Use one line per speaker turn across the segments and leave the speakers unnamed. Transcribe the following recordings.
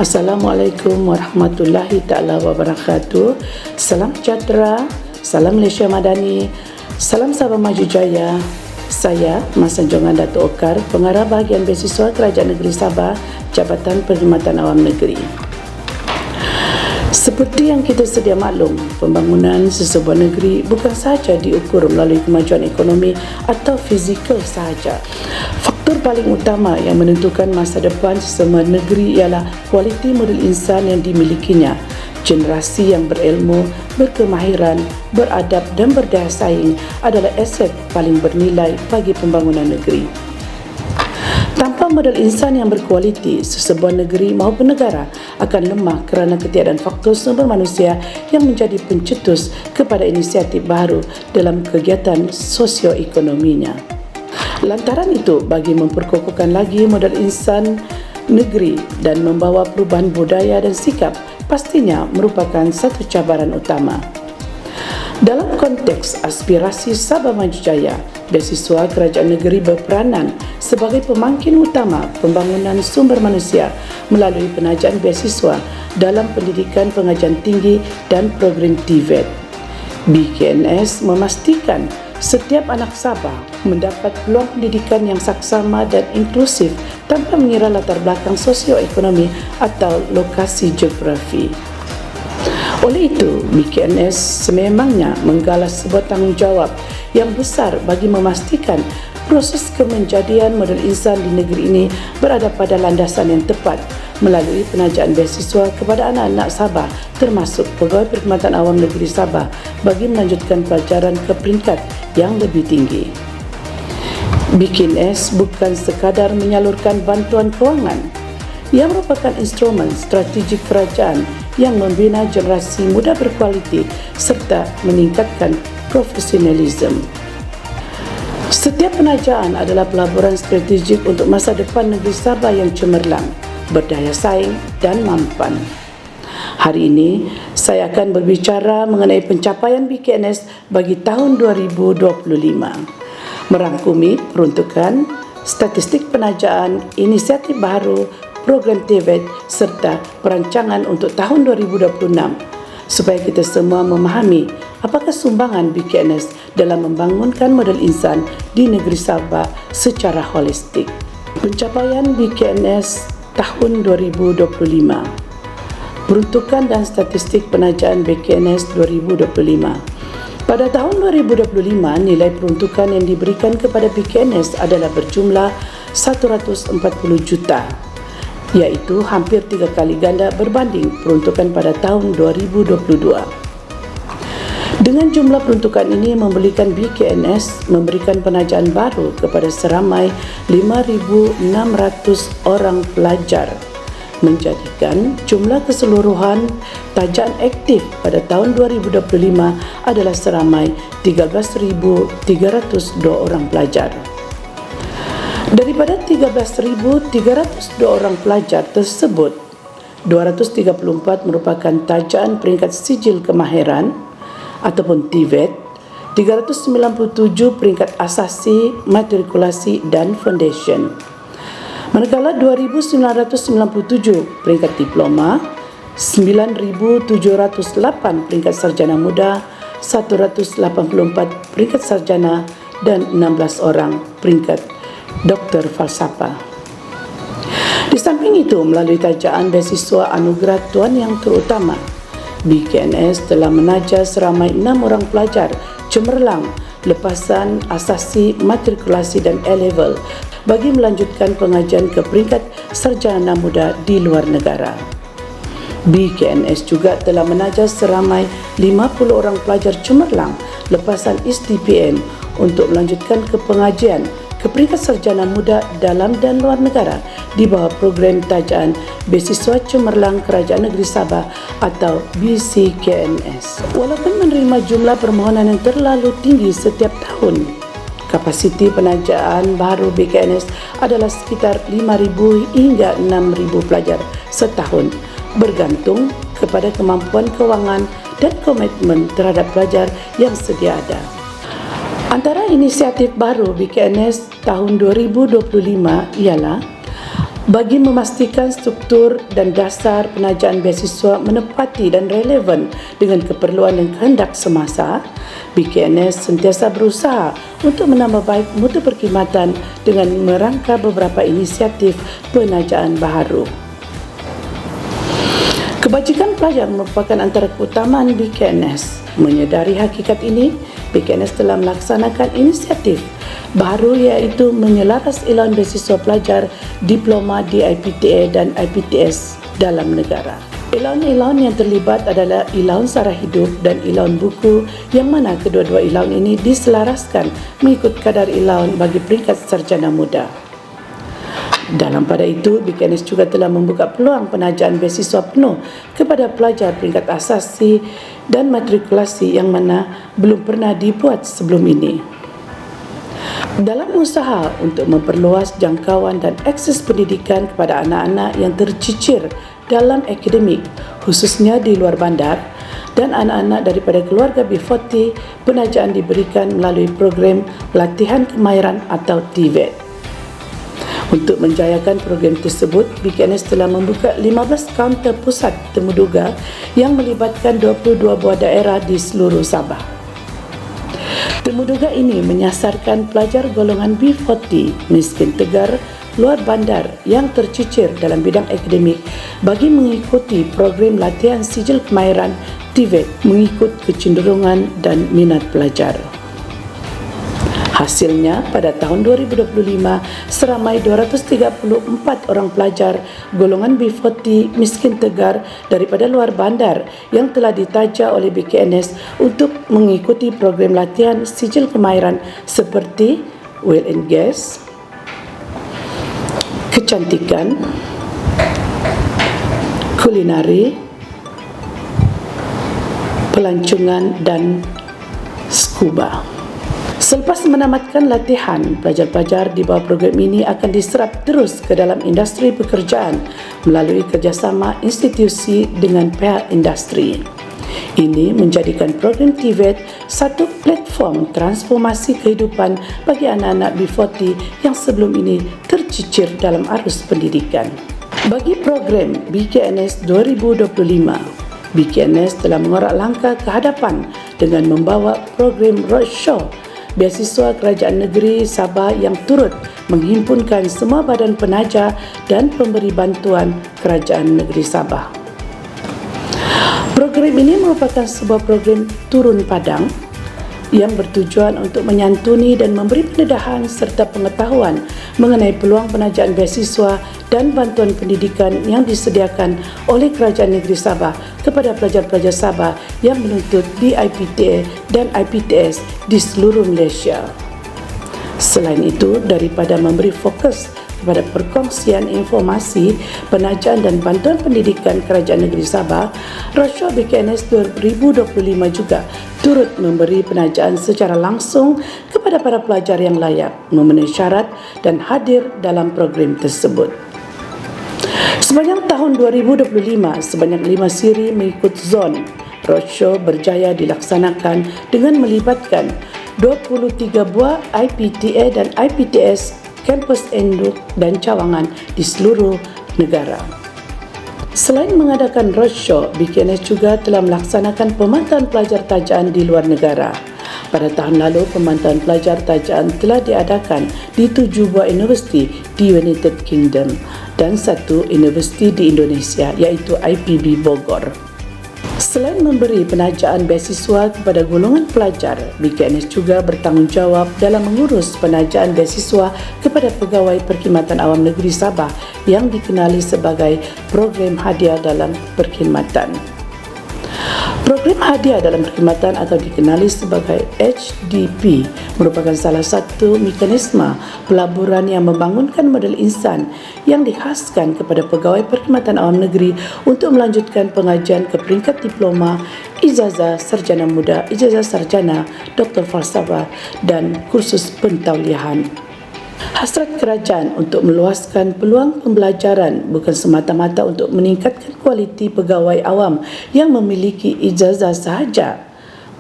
Assalamualaikum warahmatullahi ta'ala wabarakatuh. Salam sejahtera, salam Malaysia Madani, salam Sabah Maju Jaya. Saya Mas Sanjongan Dato' Okar, Pengarah Bahagian Beasiswa Kerajaan Negeri Sabah, Jabatan Perkhidmatan Awam Negeri. Seperti yang kita sedia maklum, pembangunan sesebuah negeri bukan sahaja diukur melalui kemajuan ekonomi atau fizikal sahaja. Faktor paling utama yang menentukan masa depan sesebuah negeri ialah kualiti modal insan yang dimilikinya. Generasi yang berilmu, berkemahiran, beradab dan berdaya saing adalah aset paling bernilai bagi pembangunan negeri. Tanpa modal insan yang berkualiti, sesebuah negeri maupun negara akan lemah kerana ketiadaan faktor sumber manusia yang menjadi pencetus kepada inisiatif baru dalam kegiatan sosioekonominya. Lantaran itu, bagi memperkokohkan lagi modal insan negeri dan membawa perubahan budaya dan sikap, pastinya merupakan satu cabaran utama. Dalam konteks aspirasi Sabah Maju Jaya, beasiswa kerajaan negeri berperanan sebagai pemangkin utama pembangunan sumber manusia melalui penajaan beasiswa dalam pendidikan pengajian tinggi dan program TVET. BKNS memastikan setiap anak Sabah mendapat peluang pendidikan yang saksama dan inklusif tanpa mengira latar belakang sosioekonomi atau lokasi geografi. Oleh itu, BKNS sememangnya menggalas sebuah tanggungjawab yang besar bagi memastikan proses kemenjadian modal insan di negeri ini berada pada landasan yang tepat melalui penajaan beasiswa kepada anak-anak Sabah termasuk pegawai perkhidmatan awam negeri Sabah bagi melanjutkan pelajaran ke peringkat yang lebih tinggi. BKNS bukan sekadar menyalurkan bantuan kewangan, ia merupakan instrumen strategik kerajaan yang membina generasi muda berkualiti serta meningkatkan profesionalisme. Setiap penajaan adalah pelaburan strategik untuk masa depan negeri Sabah yang cemerlang, berdaya saing dan mampan. Hari ini, saya akan berbicara mengenai pencapaian BKNS bagi tahun 2025, merangkumi peruntukan, statistik penajaan, inisiatif baru, program TVET serta perancangan untuk tahun 2026 supaya kita semua memahami apakah sumbangan BKNS dalam membangunkan modal insan di negeri Sabah secara holistik. Pencapaian BKNS tahun 2025. Peruntukan dan statistik penajaan BKNS 2025. Pada tahun 2025, nilai peruntukan yang diberikan kepada BKNS adalah berjumlah 140 juta, iaitu hampir 3 kali ganda berbanding peruntukan pada tahun 2022. Dengan jumlah peruntukan ini memberikan BKNS memberikan penajaan baru kepada seramai 5,600 orang pelajar, menjadikan jumlah keseluruhan tajaan aktif pada tahun 2025 adalah seramai 13,302 orang pelajar. Daripada 13,302 orang pelajar tersebut, 234 merupakan tajaan peringkat sijil kemahiran ataupun TVET, 397 peringkat asasi, matrikulasi dan foundation. Manakala 2,997 peringkat diploma, 9,708 peringkat sarjana muda, 184 peringkat sarjana dan 16 orang peringkat Doktor Falsafah. Di samping itu, melalui tajaan beasiswa anugerah Tuan Yang Terutama, BKNS telah menaja seramai 6 orang pelajar cemerlang lepasan asasi, matrikulasi dan A-level bagi melanjutkan pengajian ke peringkat sarjana muda di luar negara. BKNS juga telah menaja seramai 50 orang pelajar cemerlang lepasan SDPM untuk melanjutkan ke pengajian ke peringkat sarjana muda dalam dan luar negara di bawah program tajaan Beasiswa Cemerlang Kerajaan Negeri Sabah atau BCKNS. Walaupun menerima jumlah permohonan yang terlalu tinggi setiap tahun, kapasiti penajaan baru BKNS adalah sekitar 5,000 hingga 6,000 pelajar setahun, bergantung kepada kemampuan kewangan dan komitmen terhadap pelajar yang sedia ada. Antara inisiatif baru BKNS tahun 2025 ialah Bagi memastikan struktur dan dasar penajaan beasiswa menepati dan relevan dengan keperluan dan kehendak semasa, BKNS sentiasa berusaha untuk menambah baik mutu perkhidmatan dengan merangka beberapa inisiatif penajaan baharu. Kebajikan pelajar merupakan antara keutamaan BKNS. Menyedari hakikat ini, BKNS telah melaksanakan inisiatif baru iaitu menyelaras Ilaun Beasiswa Pelajar Diploma di IPTA dan IPTS dalam negara. Ilaun-ilaun yang terlibat adalah Ilaun Sara Hidup dan Ilaun Buku, yang mana kedua-dua ilaun ini diselaraskan mengikut kadar ilaun bagi peringkat sarjana muda. Dalam pada itu, BKNS juga telah membuka peluang penajaan beasiswa penuh kepada pelajar peringkat asasi dan matrikulasi yang mana belum pernah dibuat sebelum ini. Dalam usaha untuk memperluas jangkauan dan akses pendidikan kepada anak-anak yang tercicir dalam akademik, khususnya di luar bandar, dan anak-anak daripada keluarga B40, penajaan diberikan melalui program Latihan Kemahiran atau TVET. Untuk menjayakan program tersebut, BKNS telah membuka 15 kaunter pusat temuduga yang melibatkan 22 buah daerah di seluruh Sabah. Temuduga ini menyasarkan pelajar golongan B40 miskin tegar luar bandar yang tercicir dalam bidang akademik bagi mengikuti program latihan sijil kemahiran TVET mengikut kecenderungan dan minat pelajar. Hasilnya, pada tahun 2025, seramai 234 orang pelajar golongan B40 miskin tegar daripada luar bandar yang telah ditaja oleh BKNS untuk mengikuti program latihan sijil kemahiran seperti oil and gas, kecantikan, kulinari, pelancongan dan scuba. Selepas menamatkan latihan, pelajar-pelajar di bawah program ini akan diserap terus ke dalam industri pekerjaan melalui kerjasama institusi dengan pihak industri. Ini menjadikan program TVET satu platform transformasi kehidupan bagi anak-anak B40 yang sebelum ini tercicir dalam arus pendidikan. Bagi program BKNS 2025, BKNS telah mengorak langkah ke hadapan dengan membawa program Roadshow Beasiswa Kerajaan Negeri Sabah yang turut menghimpunkan semua badan penaja dan pemberi bantuan Kerajaan Negeri Sabah. Program ini merupakan sebuah program turun padang yang bertujuan untuk menyantuni dan memberi pendedahan serta pengetahuan mengenai peluang penajaan beasiswa dan bantuan pendidikan yang disediakan oleh Kerajaan Negeri Sabah kepada pelajar-pelajar Sabah yang menuntut di IPTA dan IPTS di seluruh Malaysia. Selain itu, daripada memberi fokus kepada perkongsian informasi, penajaan dan bantuan pendidikan Kerajaan Negeri Sabah, Roadshow BKNS 2025 juga turut memberi penajaan secara langsung kepada para pelajar yang layak, memenuhi syarat dan hadir dalam program tersebut. Sepanjang tahun 2025, sebanyak 5 siri mengikut zon Roadshow berjaya dilaksanakan dengan melibatkan 23 buah IPTA dan IPTS kampus induk dan cawangan di seluruh negara. Selain mengadakan roadshow, BKNS juga telah melaksanakan pemantauan pelajar tajaan di luar negara. Pada tahun lalu, pemantauan pelajar tajaan telah diadakan di 7 buah universiti di United Kingdom dan 1 universiti di Indonesia, iaitu IPB Bogor. Selain memberi penajaan beasiswa kepada golongan pelajar, BKNS juga bertanggungjawab dalam mengurus penajaan beasiswa kepada pegawai Perkhidmatan Awam Negeri Sabah yang dikenali sebagai Program Hadiah dalam Perkhidmatan. Program Hadiah dalam Perkhidmatan atau dikenali sebagai HDP merupakan salah satu mekanisme pelaburan yang membangunkan modal insan yang dikhaskan kepada pegawai Perkhidmatan Awam Negeri untuk melanjutkan pengajian ke peringkat diploma, ijazah sarjana muda, ijazah sarjana, doktor falsafah dan kursus pentauliahan. Hasrat kerajaan untuk meluaskan peluang pembelajaran bukan semata-mata untuk meningkatkan kualiti pegawai awam yang memiliki ijazah sahaja,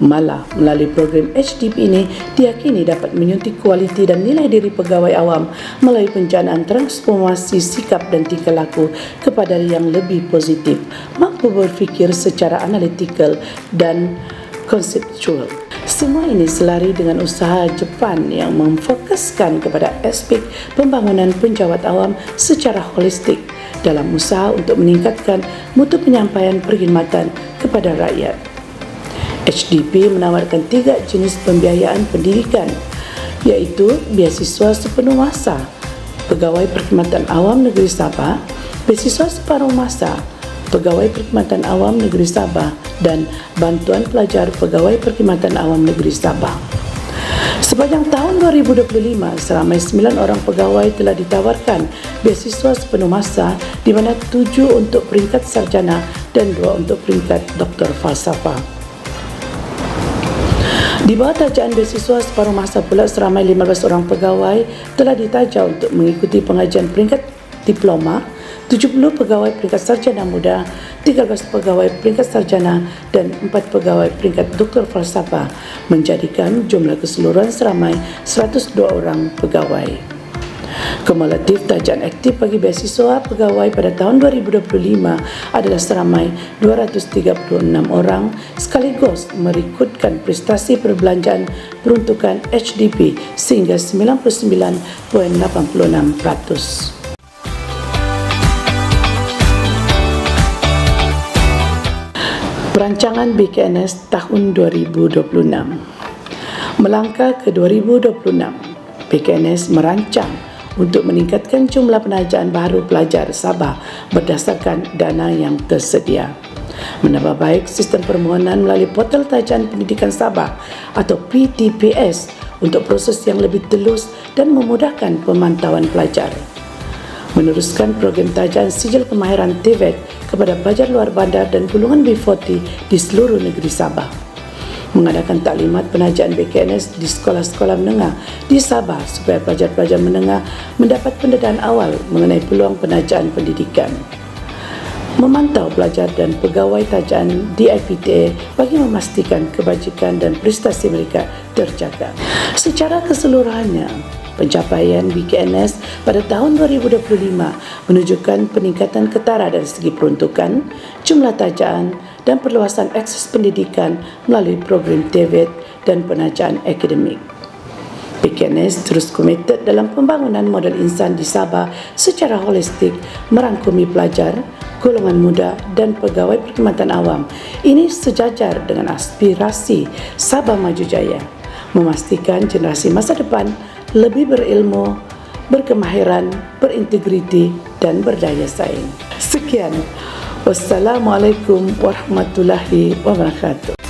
Malah, melalui program HDP ini diyakini dapat menyuntik kualiti dan nilai diri pegawai awam melalui perencanaan transformasi sikap dan tingkah laku kepada yang lebih positif, mampu berfikir secara analitikal dan konseptual. Semua ini selari dengan usaha Jepang yang memfokuskan kepada aspek pembangunan penjawat awam secara holistik dalam usaha untuk meningkatkan mutu penyampaian perkhidmatan kepada rakyat. HDP menawarkan 3 jenis pembiayaan pendidikan, iaitu beasiswa sepenuh masa Pegawai Perkhidmatan Awam Negeri Sabah, beasiswa separuh masa Pegawai Perkhidmatan Awam Negeri Sabah dan bantuan pelajar Pegawai Perkhidmatan Awam Negeri Sabah. Sepanjang tahun 2025, seramai 9 orang pegawai telah ditawarkan beasiswa sepenuh masa, di mana 7 untuk peringkat sarjana dan 2 untuk peringkat doktor falsafah. Di bawah tajaan beasiswa separuh masa pula, seramai 15 orang pegawai telah ditaja untuk mengikuti pengajian peringkat diploma, 70 pegawai peringkat sarjana muda, 13 pegawai peringkat sarjana dan 4 pegawai peringkat doktor falsafah, menjadikan jumlah keseluruhan seramai 102 orang pegawai. Kumulatif tajaan aktif bagi beasiswa pegawai pada tahun 2025 adalah seramai 236 orang, sekaligus merekodkan prestasi perbelanjaan peruntukan HDP sehingga 99.86%. Perancangan BKNS tahun 2026. Melangkah ke 2026, BKNS merancang untuk meningkatkan jumlah penajaan baharu pelajar Sabah berdasarkan dana yang tersedia, menambah baik sistem permohonan melalui portal tajaan pendidikan Sabah atau PTPS untuk proses yang lebih telus dan memudahkan pemantauan pelajar, meneruskan program tajaan sijil kemahiran TVET kepada pelajar luar bandar dan golongan B40 di seluruh negeri Sabah, mengadakan taklimat penajaan BKNS di sekolah-sekolah menengah di Sabah supaya pelajar-pelajar menengah mendapat pendedahan awal mengenai peluang penajaan pendidikan, memantau pelajar dan pegawai tajaan di IPTA bagi memastikan kebajikan dan prestasi mereka terjaga. Secara keseluruhannya, pencapaian BKNS pada tahun 2025 menunjukkan peningkatan ketara dari segi peruntukan, jumlah tajaan dan perluasan akses pendidikan melalui program TVET dan penajaan akademik. BKNS terus komited dalam pembangunan modal insan di Sabah secara holistik, merangkumi pelajar, golongan muda dan pegawai perkhidmatan awam. Ini sejajar dengan aspirasi Sabah Maju Jaya, memastikan generasi masa depan lebih berilmu, berkemahiran, berintegriti dan berdaya saing. Sekian. Wassalamualaikum warahmatullahi wabarakatuh.